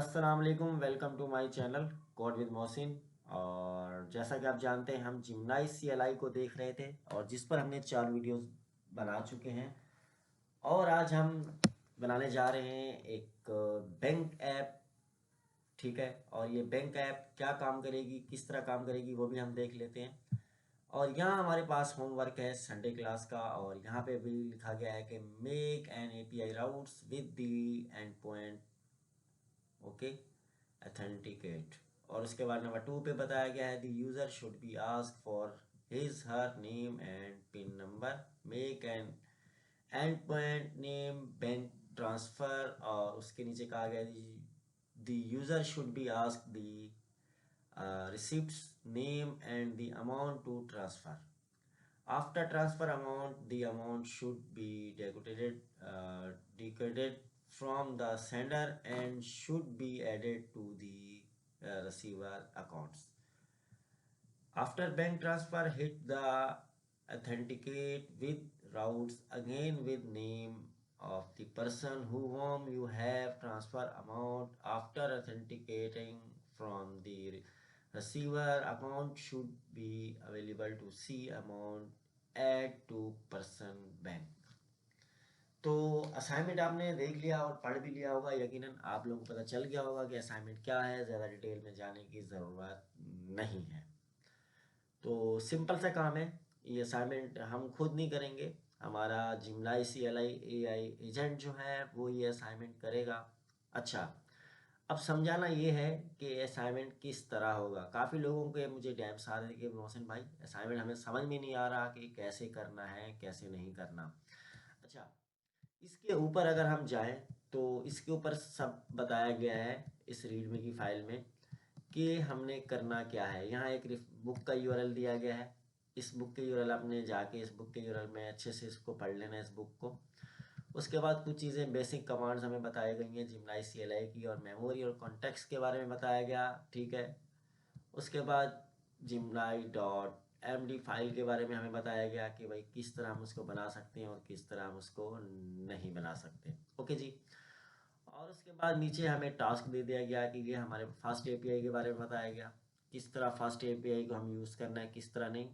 अस्सलाम वालेकुम, welcome to my channel Code with Mohsin. और जैसा कि आप जानते हैं, हम जिमनाई CLI को देख रहे थे और जिस पर हमने 4 वीडियोस बना चुके हैं। और आज हम बनाने जा रहे हैं एक बैंक ऐप। ठीक है, और ये बैंक ऐप क्या काम करेगी, किस तरह काम करेगी, वो भी हम देख लेते हैं। और यहाँ हमारे पास होमवर्क है संडे क्लास का, और यहाँ पे भी लिखा गया है कि make an API routes with the end point. Okay, authenticate. और उसके बाद नंबर 2 पे बताया गया है the user should be ask for his her name and pin number, make an and point name bank transfer. और उसके नीचे कहा गया the user should be ask the receipts name and the amount to transfer. After transfer amount, the amount should be decoded from the sender and should be added to the receiver accounts. After bank transfer, hit the authenticate with routes again with name of the person whom you have transfer amount. After authenticating from the receiver, account should be available to see amount add to person bank। तो assignment आपने देख लिया और पढ़ भी लिया होगा, यकीनन आप लोगों को पता चल गया होगा कि असाइनमेंट क्या है। ज़्यादा डिटेल में जाने की ज़रूरत नहीं है। तो सिंपल सा काम है। ये असाइनमेंट हम खुद नहीं करेंगे, हमारा जिमलाई CLI AI एजेंट जो है वो ये असाइनमेंट करेगा। अच्छा, अब समझाना ये है कि असाइनमेंट किस तरह होगा। काफ़ी लोगों के मुझे डैम्स आ रहे थे कि मोहसिन भाई असाइनमेंट हमें समझ में नहीं आ रहा कि कैसे करना है कैसे नहीं करना। अच्छा, इसके ऊपर अगर हम जाएं तो इसके ऊपर सब बताया गया है इस रीडमी की फाइल में कि हमने करना क्या है। यहाँ एक बुक का URL दिया गया है। इस बुक के URL आपने जाके इस बुक के URL में अच्छे से इसको पढ़ लेना है, इस बुक को। उसके बाद कुछ चीज़ें बेसिक कमांड्स हमें बताई गई हैं जिमनाई CLI की, और मेमोरी और कॉन्टेक्स्ट के बारे में बताया गया। ठीक है, उसके बाद जिमनाई .md फाइल के बारे में हमें बताया गया कि भाई किस तरह हम उसको बना सकते हैं और किस तरह हम उसको नहीं बना सकते। ओके जी। और उसके बाद नीचे हमें टास्क दे दिया गया कि ये हमारे फास्ट API के बारे में बताया गया, किस तरह फास्ट API को हम यूज़ करना है किस तरह नहीं।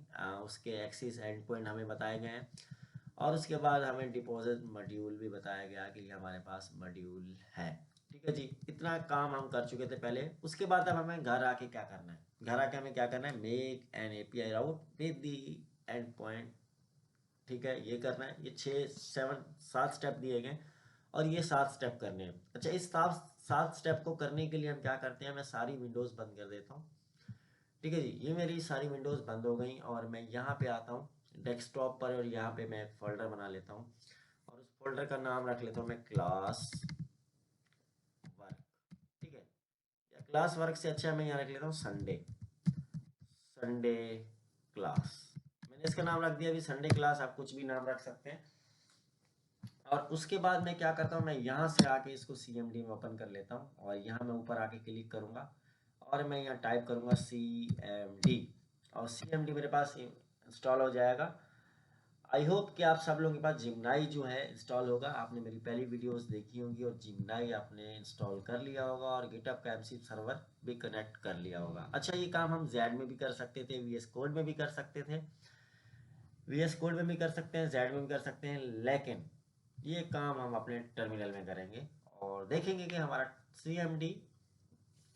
उसके एक्सिस एंड पॉइंट हमें बताए गए हैं। और उसके बाद हमें डिपॉजिट मॉड्यूल भी बताया गया कि ये हमारे पास मॉड्यूल है। ठीक है जी, इतना काम हम कर चुके थे पहले। उसके बाद अब हमें घर आके क्या करना है, घर आके हमें क्या करना है, make an API route with the and point. ठीक है, ये करना है। ये 6 7 स्टेप दिए गए और ये 7 स्टेप करने हैं। अच्छा, इस 7 स्टेप को करने के लिए हम क्या करते हैं, मैं सारी विंडोज़ बंद कर देता हूँ। ठीक है जी, ये मेरी सारी विंडोज़ बंद हो गई और मैं यहाँ पे आता हूँ डेस्कटॉप पर, और यहाँ पे मैं एक फ़ोल्डर बना लेता हूँ और उस फोल्डर का नाम रख लेता हूँ मैं क्लास वर्क। ठीक है, या क्लास वर्क से अच्छा मैं यहाँ रख लेता हूँ संडे, संडे क्लास। मैंने इसका नाम रख दिया अभी संडे क्लास, आप कुछ भी नाम रख सकते हैं। और उसके बाद मैं क्या करता हूँ, मैं यहाँ से आके इसको CMD में ओपन कर लेता हूँ और यहाँ मैं ऊपर आके क्लिक करूँगा और मैं यहाँ टाइप करूँगा CMD, और CMD मेरे पास इंस्टॉल हो जाएगा। आई होप कि आप सब लोगों के पास जिमनाई जो है इंस्टॉल होगा। आपने मेरी पहली वीडियोस देखी होंगी और जिमनाई आपने इंस्टॉल कर लिया होगा और गिटहब का MC सर्वर भी कनेक्ट कर लिया होगा। अच्छा, ये काम हम जेड में भी कर सकते थे, VS कोड में भी कर सकते थे, VS कोड में भी कर सकते हैं, जेड में भी कर सकते हैं, लेकिन ये काम हम अपने टर्मिनल में करेंगे और देखेंगे कि हमारा CMD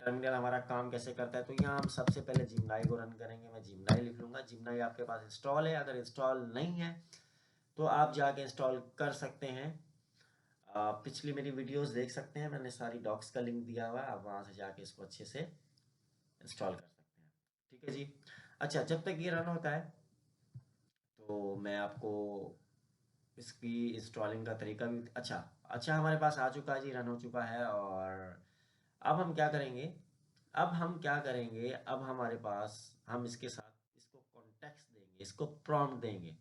टर्मिनल हमारा काम कैसे करता है। तो यहाँ हम सबसे पहले जिमनाई को रन करेंगे। मैं जिमनाई लिख लूँगा। जिमनाई आपके पास इंस्टॉल है, अगर इंस्टॉल नहीं है तो आप जाके इंस्टॉल कर सकते हैं। पिछली मेरी वीडियोस देख सकते हैं, मैंने सारी डॉक्स का लिंक दिया हुआ है, आप वहाँ से जाके इसको अच्छे से इंस्टॉल कर सकते हैं। ठीक है जी। अच्छा, जब तक ये रन होता है तो मैं आपको इसकी इंस्टॉलिंग का तरीका भी अच्छा अच्छा हमारे पास आ चुका है जी, रन हो चुका है। और अब हम क्या करेंगे, अब हमारे पास हम इसके साथ इसको कॉन्टेक्स्ट देंगे, इसको प्रॉम्प्ट देंगे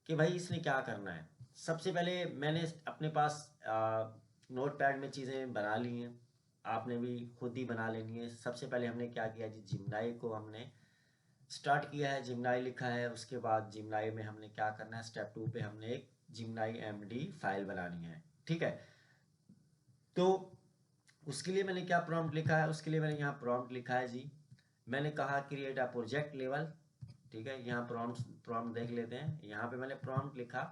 कि भाई इसने क्या करना है। सबसे पहले मैंने अपने पास नोट पैड में चीज़ें बना ली हैं, आपने भी खुद ही बना लेनी है। सबसे पहले हमने क्या किया जी, जिमनाई को हमने स्टार्ट किया है, जिमनाई लिखा है। उसके बाद जिमनाई में हमने क्या करना है, स्टेप 2 पे हमने एक जिमनाई MD फाइल बनानी है। ठीक है, तो उसके लिए मैंने क्या प्रॉम्प्ट लिखा है, उसके लिए मैंने यहाँ प्रॉम्प्ट लिखा है जी, मैंने कहा क्रिएट अ प्रोजेक्ट लेवल, ठीक है। यहाँ प्रॉम्प्ट देख लेते हैं। यहाँ पे मैंने प्रॉम्प्ट लिखा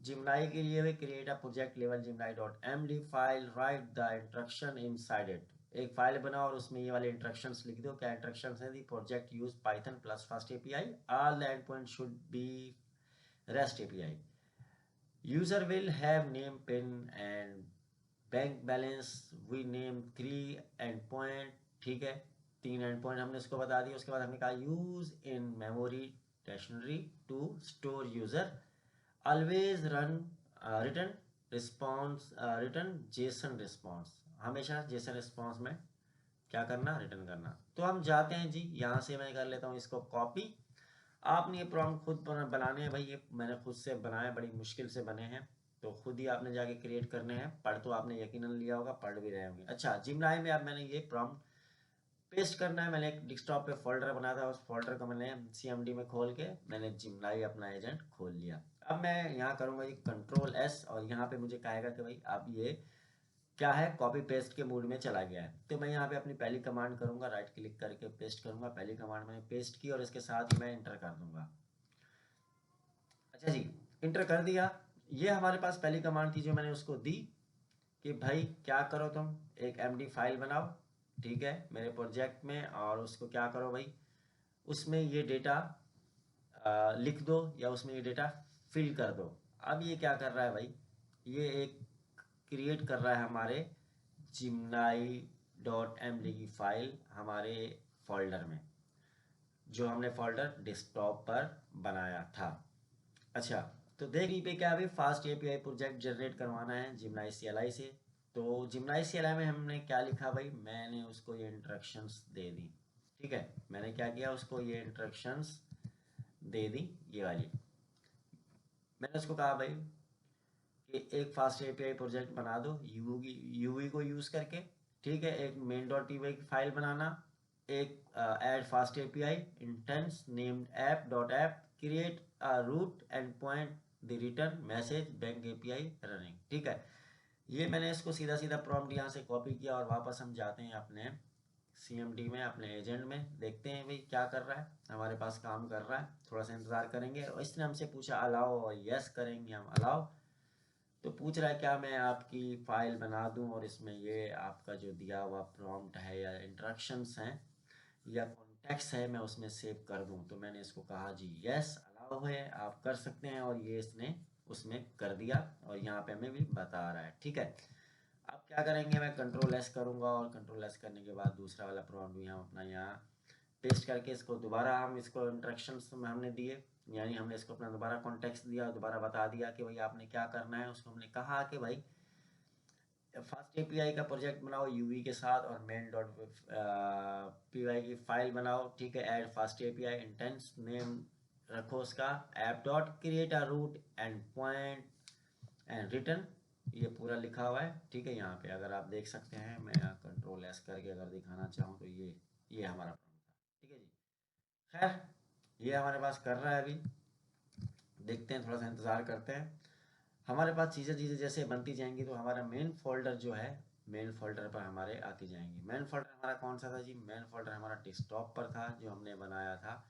जिमनाई के लिए, create a project level जिमनाई dot md file, right the instruction inside it. एक फाइल बनाओ और उसमें ये वाले इंस्ट्रक्शंस लिख दो। क्या इंस्ट्रक्शंस हैं? The project use Python plus first API, all the end point should be REST API, user will have name pin and bank balance, we name 3 end point, ठीक है। 3 एंड पॉइंट हमने उसको बता दिया। उसके बाद हमने कहा use in memory stationery to store user, always run return response, return JSON response, हमेशा जेसन रिस्पॉन्स में क्या करना, रिटर्न करना। तो हम जाते हैं जी, यहाँ से मैं कर लेता हूँ इसको कॉपी। आपने ये प्रॉम्प्ट खुद बनाने हैं भाई, ये मैंने खुद से बनाए, बड़ी मुश्किल से बने हैं, तो खुद ही आपने जाके क्रिएट करने हैं। पढ़ तो आपने यकीनन लिया होगा, पढ़ भी रहे होंगे। अच्छा, जिमनाई में अब मैंने ये प्रॉम्प्ट पेस्ट करना है। मैंने एक डेस्कटॉप पे फोल्डर बनाया था, उस फोल्डर को मैंने सीएमडी में खोल के मैंने जिमनाई अपना एजेंट खोल लिया। अब मैं यहाँ करूँगा ये कंट्रोल एस, और यहाँ पे मुझे कहेगा कि भाई अब ये क्या है, कॉपी पेस्ट के मूड में चला गया है। तो मैं यहाँ पे अपनी पहली कमांड करूँगा, राइट क्लिक करके पेस्ट करूँगा। पहली कमांड मैंने पेस्ट की और इसके साथ ही मैं इंटर कर दूंगा। अच्छा जी, इंटर कर दिया। ये हमारे पास पहली कमांड थी जो मैंने उसको दी कि भाई क्या करो, तुम एक एमडी फाइल बनाओ, ठीक है, मेरे प्रोजेक्ट में, और उसको क्या करो भाई, उसमें ये डेटा लिख दो या उसमें ये डेटा फिल कर दो। अब ये क्या कर रहा है भाई, ये एक क्रिएट कर रहा है हमारे जिमनाई डॉट एमडी की फाइल हमारे फोल्डर में, जो हमने फोल्डर डेस्कटॉप पर बनाया था। अच्छा, तो देख पे क्या, अभी फास्ट एपीआई प्रोजेक्ट जनरेट करवाना है जिमनाई सीएलआई से। तो जिमनाई सीएलआई में हमने क्या लिखा भाई, मैंने उसको ये इंस्ट्रक्शंस दे दी, ठीक है। मैंने क्या किया, उसको ये इंस्ट्रक्शंस दे दी, ये वाली। मैंने उसको कहा भाई कि एक फास्ट एपीआई प्रोजेक्ट बना दो यूवी को यूज़ करके, ठीक है। एक मेन डॉट टीवाई की फाइल बनाना, एक add fast API instance named app dot app, create a route end point the return message bank API running, ठीक है। ये मैंने इसको सीधा सीधा प्रॉम्प्ट यहाँ से कॉपी किया, और वापस हम जाते हैं अपने सीएमडी में, अपने एजेंट में, देखते हैं भाई क्या कर रहा है। हमारे पास काम कर रहा है, थोड़ा सा इंतज़ार करेंगे। और इसने हमसे पूछा अलाउ, और यस करेंगे हम अलाउ। तो पूछ रहा है क्या मैं आपकी फ़ाइल बना दूं, और इसमें ये आपका जो दिया हुआ प्रॉम्प्ट है या इंस्ट्रक्शंस हैं या कॉन्टेक्स्ट है, मैं उसमें सेव कर दूं। तो मैंने इसको कहा जी यस अलाउ है, आप कर सकते हैं, और ये इसने उसमें कर दिया, और यहाँ पे हमें भी बता रहा है, ठीक है। अब क्या करेंगे, मैं कंट्रोल एस करूँगा, और कंट्रोल एस करने के बाद दूसरा वाला प्रॉम्प्ट भी हम अपना यहाँ पेस्ट करके इसको दोबारा हम इसको इंस्ट्रक्शंस में हमने दिए, यानी हमने इसको अपना दोबारा कॉन्टेक्स्ट दिया, दोबारा बता दिया कि भाई आपने क्या करना है। उसको हमने कहा कि भाई फास्ट एपीआई का प्रोजेक्ट बनाओ यूवी के साथ, और मेन डॉट पीवाई की फाइल बनाओ, ठीक है। Add fast API instance name रखो उसका app dot create a route end point and return, ये पूरा लिखा हुआ है, ठीक है। यहाँ पे अगर आप देख सकते हैं, मैं कंट्रोल एस करके अगर दिखाना चाहूँ तो ये हमारा प्रॉब्लम था, ठीक है जी। खैर, ये हमारे पास कर रहा है अभी, देखते हैं, थोड़ा सा इंतज़ार करते हैं। हमारे पास चीज़ें चीज़ें जैसे बनती जाएंगी तो हमारा मेन फोल्डर जो है, मेन फोल्डर पर हमारे आती जाएंगी। मेन फोल्डर हमारा कौन सा था जी, मेन फोल्डर हमारा डेस्कटॉप पर था जो हमने बनाया था।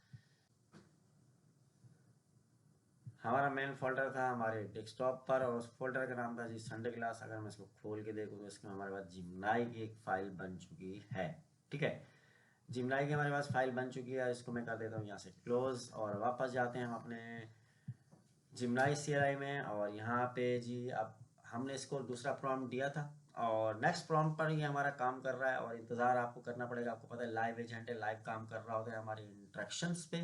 हमारा मेन फोल्डर था हमारे डेस्कटॉप पर, और उस फोल्डर का नाम था जी संडे क्लास। अगर मैं इसको खोल के देखूँ तो इसमें हमारे पास जिमनाई की एक फ़ाइल बन चुकी है, ठीक है। जिमनाई की हमारे पास फाइल बन चुकी है। इसको मैं कर देता हूँ यहाँ से क्लोज, और वापस जाते हैं हम अपने जिमनाई सीआई में। और यहाँ पे जी अब हमने इसको दूसरा प्रॉम्प्ट दिया था, और नेक्स्ट प्रॉम्प्ट पर ही हमारा काम कर रहा है, और इंतज़ार आपको करना पड़ेगा। आपको पता है लाइव एजेंट है, लाइव काम कर रहा होता है हमारे इंस्ट्रक्शंस पे।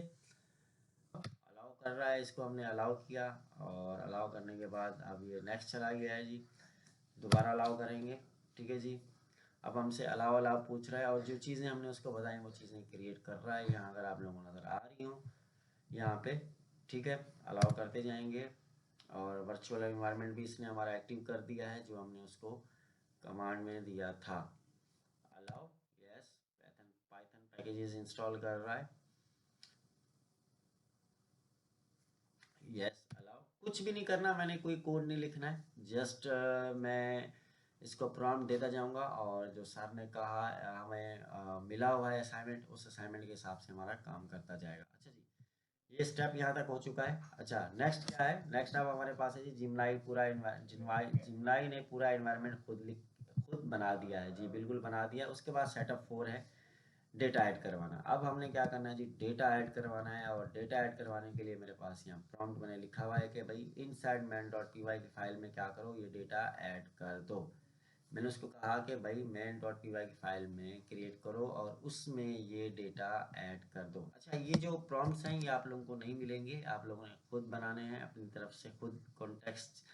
अलाउ कर रहा है, इसको हमने अलाउ किया, और अलाउ करने के बाद अब ये नेक्स्ट चला गया है जी। दोबारा अलाउ करेंगे, ठीक है जी। अब हमसे अलाउ अलाउ पूछ रहा है, और जो चीज़ें हमने उसको बताई वो चीज़ें क्रिएट कर रहा है। यहाँ अगर आप लोगों को नज़र आ रही हो यहाँ पे, ठीक है, अलाउ करते जाएंगे। और वर्चुअल एनवायरनमेंट भी इसने हमारा एक्टिव कर दिया है, जो हमने उसको कमांड में दिया था। Allow, yes, Python Python packages install कर रहा है, यस अलाउ। कुछ भी नहीं करना, मैंने कोई कोड नहीं लिखना है, जस्ट मैं इसको प्रॉम्प्ट देता जाऊंगा और जो सर ने कहा हमें मिला हुआ है असाइनमेंट, उस असाइनमेंट के हिसाब से हमारा काम करता जाएगा। अच्छा जी, ये स्टेप यहाँ तक हो चुका है। अच्छा, नेक्स्ट क्या है? नेक्स्ट अब हमारे पास है जी जिमलाई पूरा जिमलाई ने पूरा एनवायरनमेंट खुद बना दिया है जी, बिल्कुल बना दिया। उसके बाद सेटअप 4 है डेटा ऐड करवाना। अब हमने क्या करना है जी, डेटा ऐड करवाना है। और डेटा ऐड करवाने के लिए मेरे पास यहाँ प्रॉम्प्ट मैंने लिखा हुआ है कि भाई इनसाइड main.py की फाइल में क्या करो, ये डेटा ऐड कर दो। मैंने उसको कहा कि भाई main.py की फाइल में क्रिएट करो और उसमें ये डेटा ऐड कर दो। अच्छा, ये जो प्रॉम्प्ट्स हैं ये आप लोगों को नहीं मिलेंगे, आप लोगों ने खुद बनाने हैं अपनी तरफ से, खुद कॉन्टेक्स्ट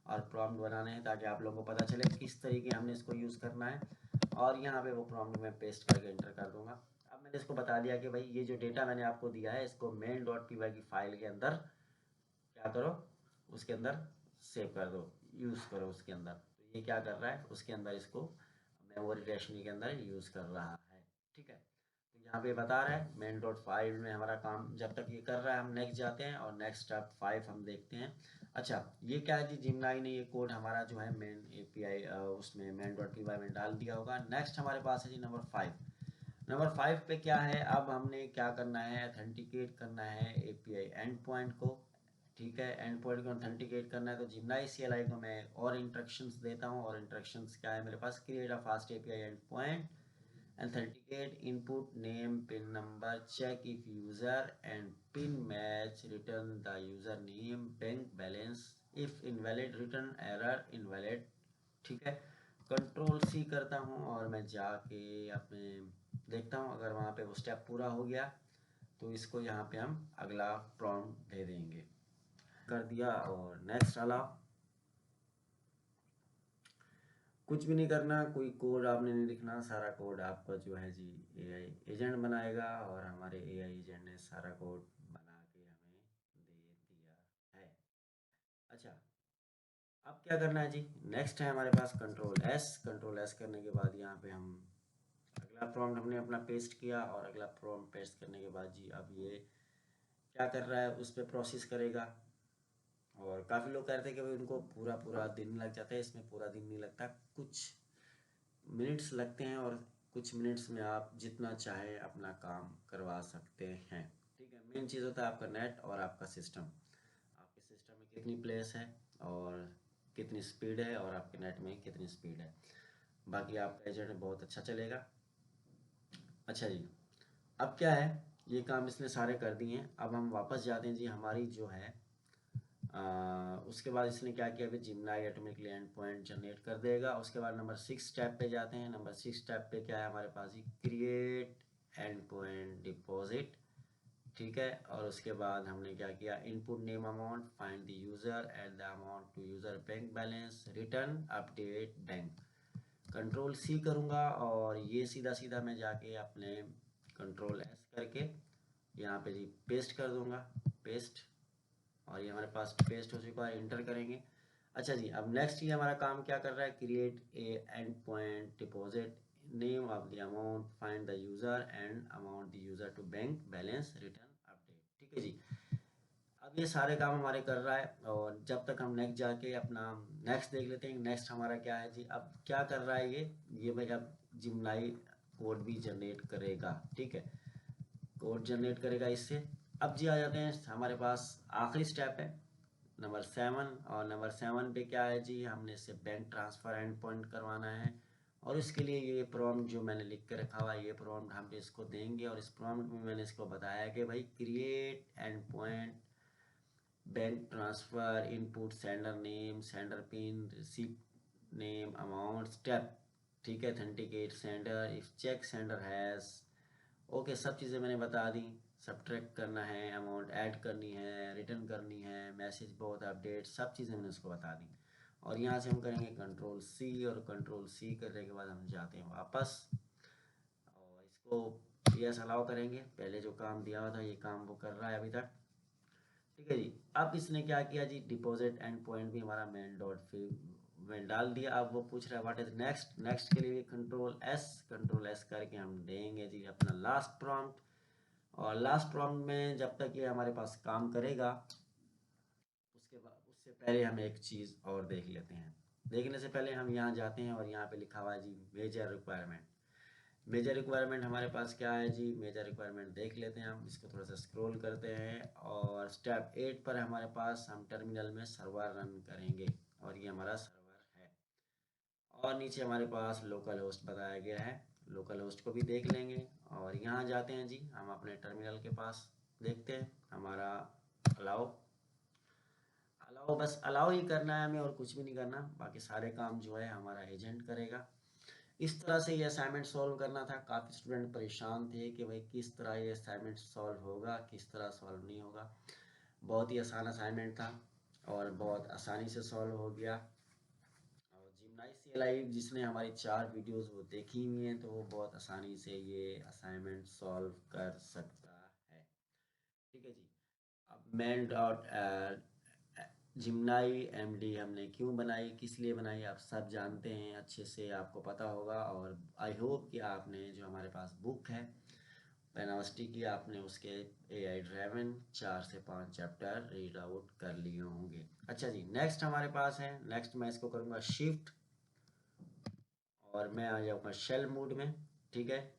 और प्रॉम्प्ट बनाने हैं ताकि आप लोगों को पता चले किस तरीके हमने इसको यूज़ करना है। और यहाँ पे वो प्रॉम्प्ट मैं पेस्ट करके एंटर कर दूंगा। अब मैंने इसको बता दिया कि भाई ये जो डेटा मैंने आपको दिया है इसको main.py की फाइल के अंदर क्या करो, उसके अंदर सेव कर दो, यूज़ करो उसके अंदर। तो ये क्या कर रहा है, उसके अंदर इसको मेमोरी रेशनिंग के अंदर यूज़ कर रहा है। ठीक है, तो यहाँ पे बता रहा है main.5 में हमारा काम जब तक ये कर रहा है हम नेक्स्ट जाते हैं और नेक्स्ट स्टेप 5 हम देखते हैं। अच्छा, ये क्या है जी, जिमनाई ने ये कोड हमारा जो है मेन एपीआई उसमें main.py में डाल दिया होगा। नेक्स्ट हमारे पास है जी नंबर 5। नंबर 5 पे क्या है, अब हमने क्या करना है, अथेंटिकेट करना है एपीआई एंड पॉइंट को। ठीक है, एंड पॉइंट को ऑथेंटिकेट करना है। तो जिमनाई CLI को मैं और इंस्ट्रक्शंस देता हूँ। और इंस्ट्रक्शंस क्या है मेरे पास, create a fast API end point, authenticate input name pin number, check if user and pin match, return the username, bank balance, if invalid return error invalid। ठीक है, कंट्रोल C करता हूँ और मैं जाके अपने देखता हूँ अगर वहाँ पे वो स्टेप पूरा हो गया तो इसको यहाँ पे हम अगला प्रॉम्प्ट दे देंगे। कर दिया और नेक्स्ट अलाउ। कुछ भी नहीं करना, कोई कोड आपने नहीं लिखना, सारा कोड आपका जो है जी एआई एजेंट बनाएगा। और हमारे एआई एजेंट ने सारा कोड बना के हमें दे दिया है। अच्छा, अब क्या करना है जी, नेक्स्ट है हमारे पास कंट्रोल एस। कंट्रोल एस करने के बाद यहाँ पे हम अगला प्रॉम्प्ट हमने अपना पेस्ट किया और अगला प्रॉम्प्ट पेस्ट करने के बाद जी अब ये क्या कर रहा है, उस पर प्रोसेस करेगा। और काफ़ी लोग कहते हैं कि भाई उनको पूरा पूरा दिन लग जाता है, इसमें पूरा दिन नहीं लगता, कुछ मिनट्स लगते हैं। और कुछ मिनट्स में आप जितना चाहे अपना काम करवा सकते हैं। ठीक है, मेन चीज़ होता है आपका नेट और आपका सिस्टम, आपके सिस्टम में कितनी प्लेस है और कितनी स्पीड है और आपके नेट में कितनी स्पीड है। बाकी आपका एजेंट बहुत अच्छा चलेगा। अच्छा जी, अब क्या है, ये काम इसने सारे कर दिए हैं। अब हम वापस जाते हैं जी हमारी जो है उसके बाद इसने क्या किया, अभी जिमनाई ऑटोमेटिकली एंड पॉइंट जनरेट कर देगा। उसके बाद नंबर 6 स्टेप पे जाते हैं। नंबर 6 स्टेप पे क्या है हमारे पास ही, क्रिएट एंड पॉइंट डिपॉजिट। ठीक है, और उसके बाद हमने क्या किया, input name amount, find the user, add the amount to user bank balance, return update bank. Control C करूँगा और ये सीधा सीधा मैं जाके अपने कंट्रोल S करके यहाँ पे जी पेस्ट कर दूँगा, पेस्ट। और ये हमारे पास पेस्ट हो चुका है, इंटर करेंगे। अच्छा जी, अब नेक्स्ट ये हमारा काम क्या कर रहा है, create a end point deposit, name of the amount, find the user and amount the user to bank balance, return update. ठीक है जी, अब ये सारे काम हमारे कर रहा है। और जब तक हम नेक्स्ट जाके अपना नेक्स्ट देख लेते हैं, नेक्स्ट हमारा क्या है जी, अब क्या कर रहा है ये भाई अब जिमनाई कोड भी जनरेट करेगा। ठीक है, कोड जनरेट करेगा इससे। अब जी आ जाते हैं हमारे पास आखिरी स्टेप है नंबर 7। और नंबर 7 पे क्या है जी, हमने इससे बैंक ट्रांसफ़र एंड पॉइंट करवाना है। और इसके लिए ये प्रॉम्प्ट जो मैंने लिख के रखा हुआ है, ये प्रॉम्प्ट हम इसको देंगे। और इस प्रॉम्प्ट में मैंने इसको बताया कि भाई create end point bank transfer, input sender name, sender pin, receipt name, amount, step. ठीक है, authenticate sender, if check sender has. Okay, सब चीज़ें मैंने बता दी। सब्ट्रैक्ट करना है, अमाउंट ऐड करनी है, रिटर्न करनी है, मैसेज बहुत अपडेट, सब चीज़ें मैंने उसको बता दी। और यहाँ से हम करेंगे कंट्रोल C। और कंट्रोल C करने के बाद हम जाते हैं वापस और इसको यस अलाउ करेंगे। पहले जो काम दिया हुआ था ये काम वो कर रहा है अभी तक। ठीक है जी, अब इसने क्या किया जी, डिपॉजिट एंड पॉइंट भी हमारा मेन डॉट फिर में डाल दिया। अब वो पूछ रहा है व्हाट इज नेक्स्ट। नेक्स्ट के लिए कंट्रोल एस करके हम देंगे जी अपना लास्ट प्रॉम्प्ट। और लास्ट प्रॉम्प्ट में जब तक ये हमारे पास काम करेगा उसके बाद उससे पहले हम एक चीज़ और देख लेते हैं। देखने से पहले हम यहाँ जाते हैं और यहाँ पे लिखा हुआ है जी मेजर रिक्वायरमेंट। मेजर रिक्वायरमेंट हमारे पास क्या है जी, मेजर रिक्वायरमेंट देख लेते हैं हम। इसको थोड़ा सा स्क्रॉल करते हैं और स्टेप 8 पर हमारे पास हम टर्मिनल में सर्वर रन करेंगे और ये हमारा सर्वर है। और नीचे हमारे पास लोकल होस्ट बताया गया है, लोकल होस्ट को भी देख लेंगे। और यहाँ जाते हैं जी हम अपने टर्मिनल के पास, देखते हैं हमारा अलाउ अलाउ, बस अलाउ ही करना है हमें और कुछ भी नहीं करना, बाकी सारे काम जो है हमारा एजेंट करेगा। इस तरह से ये असाइनमेंट सॉल्व करना था। काफ़ी स्टूडेंट परेशान थे कि भाई किस तरह ये असाइनमेंट सॉल्व होगा, किस तरह सॉल्व नहीं होगा। बहुत ही आसान असाइनमेंट था और बहुत आसानी से सॉल्व हो गया। और जिमनाई CLI जिसने हमारी 4 वीडियोस वो देखी हुई हैं तो वो बहुत आसानी से ये असाइनमेंट सॉल्व कर सकता है। ठीक है जी। अब मेन डॉट जिमनाई MD हमने क्यों बनाई, किस लिए बनाई, आप सब जानते हैं, अच्छे से आपको पता होगा। और आई होप कि आपने जो हमारे पास बुक है पेनावस्टी की, आपने उसके AI ड्राइवन 4 से 5 चैप्टर रीड आउट कर लिए होंगे। अच्छा जी, नेक्स्ट हमारे पास है, नेक्स्ट मैं इसको करूँगा शिफ्ट और मैं आ जाऊँगा शेल मोड में। ठीक है,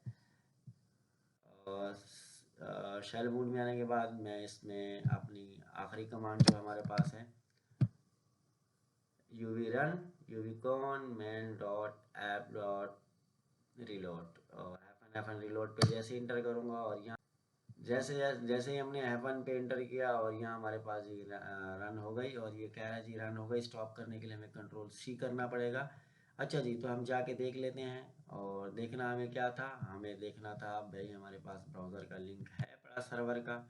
और शेल मोड में आने के बाद मैं इसमें अपनी आखिरी कमांड जो हमारे पास है uvcon main dot app dot reload, और F1 रिलोड पे जैसे इंटर करूँगा और यहाँ जैसे जैसे ही हमने F1 पे इंटर किया और यहाँ हमारे पास ये रन हो गई और ये कह रहा है जी रन हो गई। स्टॉप करने के लिए हमें Ctrl+C करना पड़ेगा। अच्छा जी, तो हम जाके देख लेते हैं। और देखना हमें क्या था, हमें देखना था भाई हमारे पास ब्राउज़र का लिंक है बड़ा सर्वर का।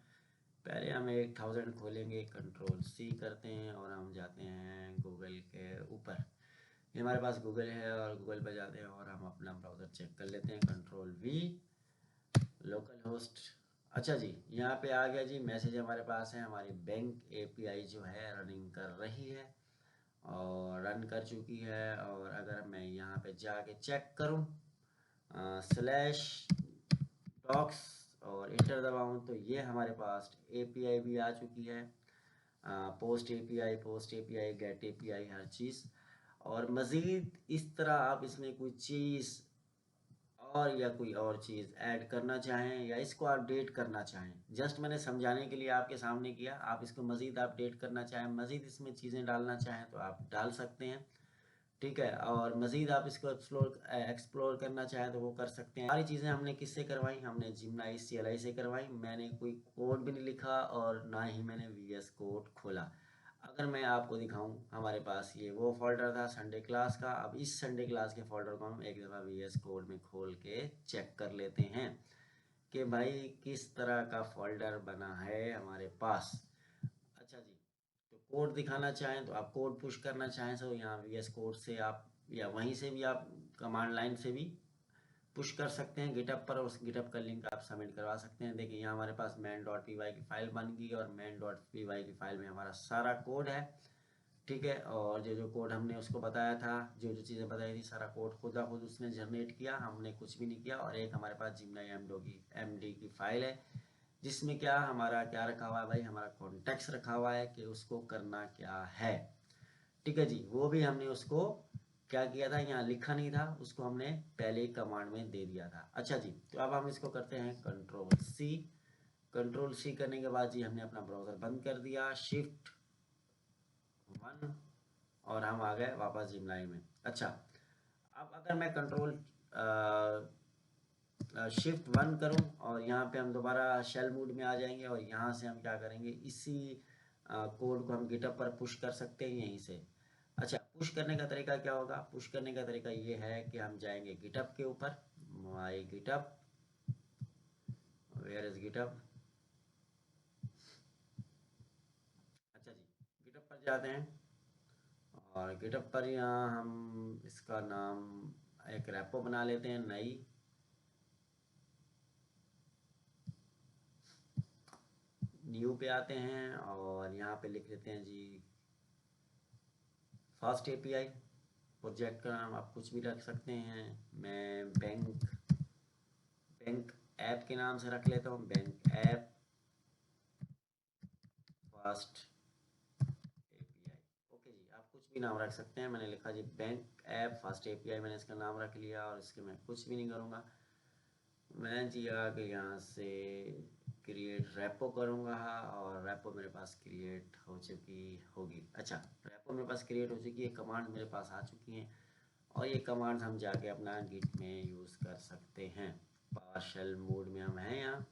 पहले हम 1000 खोलेंगे, Ctrl+C करते हैं और हम जाते हैं गूगल के ऊपर। ये हमारे पास गूगल है और गूगल पर जाते हैं और हम अपना ब्राउज़र चेक कर लेते हैं। Ctrl+V local host. अच्छा जी, यहाँ पे आ गया जी मैसेज हमारे पास है, हमारी बैंक API जो है रनिंग कर रही है और रन कर चुकी है। और अगर मैं यहाँ पे जाके चेक करूँ स्लैश डॉक्स और इंटर दबाऊँ तो ये हमारे पास API भी आ चुकी है, पोस्ट API गेट API हर चीज़। और मज़ीद इस तरह आप इसमें कोई चीज़ और या कोई और चीज़ ऐड करना चाहें या इसको अपडेट करना चाहें, जस्ट मैंने समझाने के लिए आपके सामने किया। आप इसको मज़ीद अपडेट करना चाहें, मज़ीद इसमें चीज़ें डालना चाहें तो आप डाल सकते हैं। ठीक है, और मज़ीद आप इसको एक्सप्लोर करना चाहें तो वो कर सकते हैं। सारी चीज़ें हमने किससे करवाई, हमने जिमनाई CLI से करवाई। मैंने कोई कोड भी नहीं लिखा और ना ही मैंने VS कोड खोला। अगर मैं आपको दिखाऊं, हमारे पास ये वो फोल्डर था संडे क्लास का। अब इस संडे क्लास के फोल्डर को हम एक दफ़ा VS कोड में खोल के चेक कर लेते हैं कि भाई किस तरह का फोल्डर बना है हमारे पास। अच्छा जी, तो कोड दिखाना चाहें तो आप कोड पुश करना चाहें तो यहाँ VS कोड से आप या वहीं से भी आप कमांड लाइन से भी पुश कर सकते हैं गिटअप पर, उस गिटअप का लिंक आप सबमिट करवा सकते हैं। देखिए यहाँ हमारे पास main.py की फ़ाइल बन गई और main.py की फ़ाइल में हमारा सारा कोड है। ठीक है, और जो जो कोड हमने उसको बताया था, जो जो चीज़ें बताई थी, सारा कोड खुदा खुद उसने जनरेट किया, हमने कुछ भी नहीं किया। और एक हमारे पास जिमनाई MD की फ़ाइल है जिसमें क्या हमारा क्या रखा हुआ है भाई, हमारा कॉन्टेक्स्ट रखा हुआ है कि उसको करना क्या है। ठीक है जी, वो भी हमने उसको क्या किया था, यहाँ लिखा नहीं था, उसको हमने पहले ही कमांड में दे दिया था। अच्छा जी, तो अब हम इसको करते हैं Ctrl+C करने के बाद जी हमने अपना ब्राउज़र बंद कर दिया, Shift 1 और हम आ गए वापस जिमनाई में। अच्छा, अब अगर मैं Shift 1 करूं और यहाँ पे हम दोबारा शेल मोड में आ जाएंगे और यहाँ से हम क्या करेंगे, इसी कोड को हम गिटअप पर पुश कर सकते हैं यहीं से। अच्छा, पुश करने का तरीका क्या होगा, पुश करने का तरीका ये है कि हम जाएंगे गिटअप के ऊपर, माई गिटअप, वेयर इज गिटअप। अच्छा जी, गिटअप पर जाते हैं और गिटअप पर यहाँ हम इसका नाम एक रेपो बना लेते हैं नई। न्यू पे आते हैं और यहाँ पे लिख लेते हैं जी फास्ट API। प्रोजेक्ट का नाम आप कुछ भी रख सकते हैं, मैं बैंक ऐप के नाम से रख लेता हूँ, bank app fast API। Okay जी, आप कुछ भी नाम रख सकते हैं। मैंने लिखा जी बैंक ऐप फर्स्ट एपीआई, मैंने इसका नाम रख लिया और इसके मैं कुछ भी नहीं करूँगा। मैं जी आगे यहाँ से क्रिएट रेपो करूँगा और रेपो मेरे पास क्रिएट हो चुकी होगी। अच्छा, रेपो मेरे पास क्रिएट हो चुकी है, कमांड मेरे पास आ चुकी हैं और ये कमांड हम जाके अपना गिट में यूज़ कर सकते हैं। पावर शेल मोड में हम हैं यहाँ।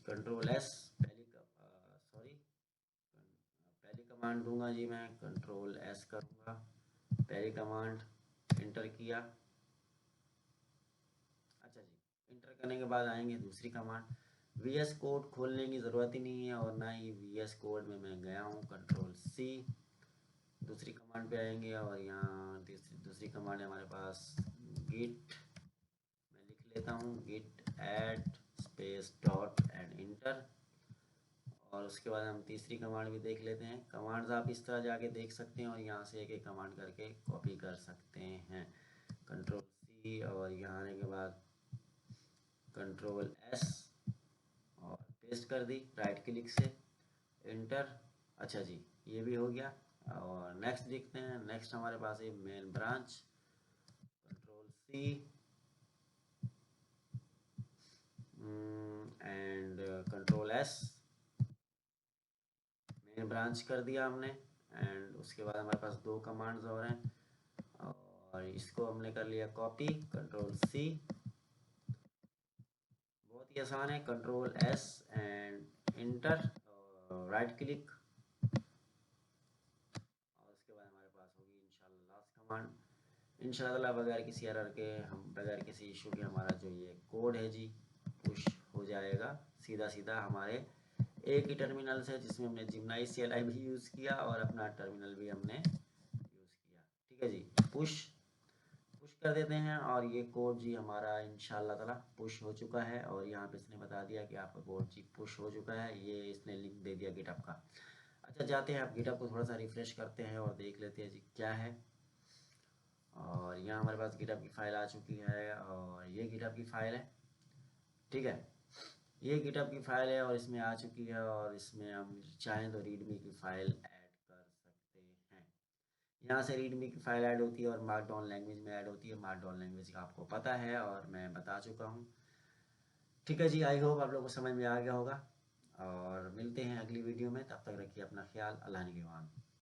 कंट्रोल एस पहली कमांड दूंगा जी, मैं कंट्रोल एस करूँगा, पहली कमांड इंटर किया। अच्छा जी, इंटर करने के बाद आएंगे दूसरी कमांड। वी एस कोड खोलने की ज़रूरत ही नहीं है और ना ही वी एस कोड में मैं गया हूँ। कंट्रोल सी, दूसरी कमांड पे आएंगे और यहाँ दूसरी कमांड है हमारे पास गिट। मैं लिख लेता हूँ git add space dot and enter. और उसके बाद हम तीसरी कमांड भी देख लेते हैं। कमांड्स आप इस तरह जाके देख सकते हैं और यहाँ से एक एक कमांड करके कॉपी कर सकते हैं। कंट्रोल सी और यहाँ आने के बाद कंट्रोल एस और पेस्ट कर दी राइट क्लिक से, इंटर। अच्छा जी, ये भी हो गया। और नेक्स्ट देखते हैं। नेक्स्ट हमारे पास है main branch, control C and control S, main branch कर दिया हमने। एंड उसके बाद हमारे पास दो कमांड्स और हैं और इसको हमने कर लिया कॉपी, कंट्रोल सी, बहुत ही आसान है, control S and inter, right click. और उसके बाद हमारे पास होगी इंशाल्लाह लास्ट कमांड। इंशाल्लाह बगैर किसी एरर के, हम बगैर किसी इशू के हमारा जो ये कोड है जी पुश हो जाएगा सीधा सीधा हमारे एक ही टर्मिनल से, जिसमें हमने जिमनाई CLI भी यूज़ किया और अपना टर्मिनल भी हमने यूज़ किया। ठीक है जी, पुश पुश कर देते हैं और ये कोड जी हमारा इंशाल्लाह ताला पुश हो चुका है। और यहाँ पे इसने बता दिया कि आपका कोड जी पुश हो चुका है, ये इसने लिंक दे दिया गिटहब का। अच्छा, जाते हैं आप गिटहब को थोड़ा सा रिफ्रेश करते हैं और देख लेते हैं जी क्या है। और यहाँ हमारे पास गिटहब की फ़ाइल आ चुकी है और ये गिटहब की फ़ाइल है। ठीक है, ये गिटहब की फ़ाइल है और इसमें आ चुकी है और इसमें हम चाहें तो रीडमी की फ़ाइल ऐड कर सकते हैं। यहाँ से रीडमी की फ़ाइल ऐड होती है और मार्कडाउन लैंग्वेज में ऐड होती है। मार्कडाउन लैंग्वेज का आपको पता है और मैं बता चुका हूँ। ठीक है जी, आई होप आप लोगों को समझ में आ गया होगा और मिलते हैं अगली वीडियो में। तब तक रखिए अपना ख्याल। अल्लाह निगहबान।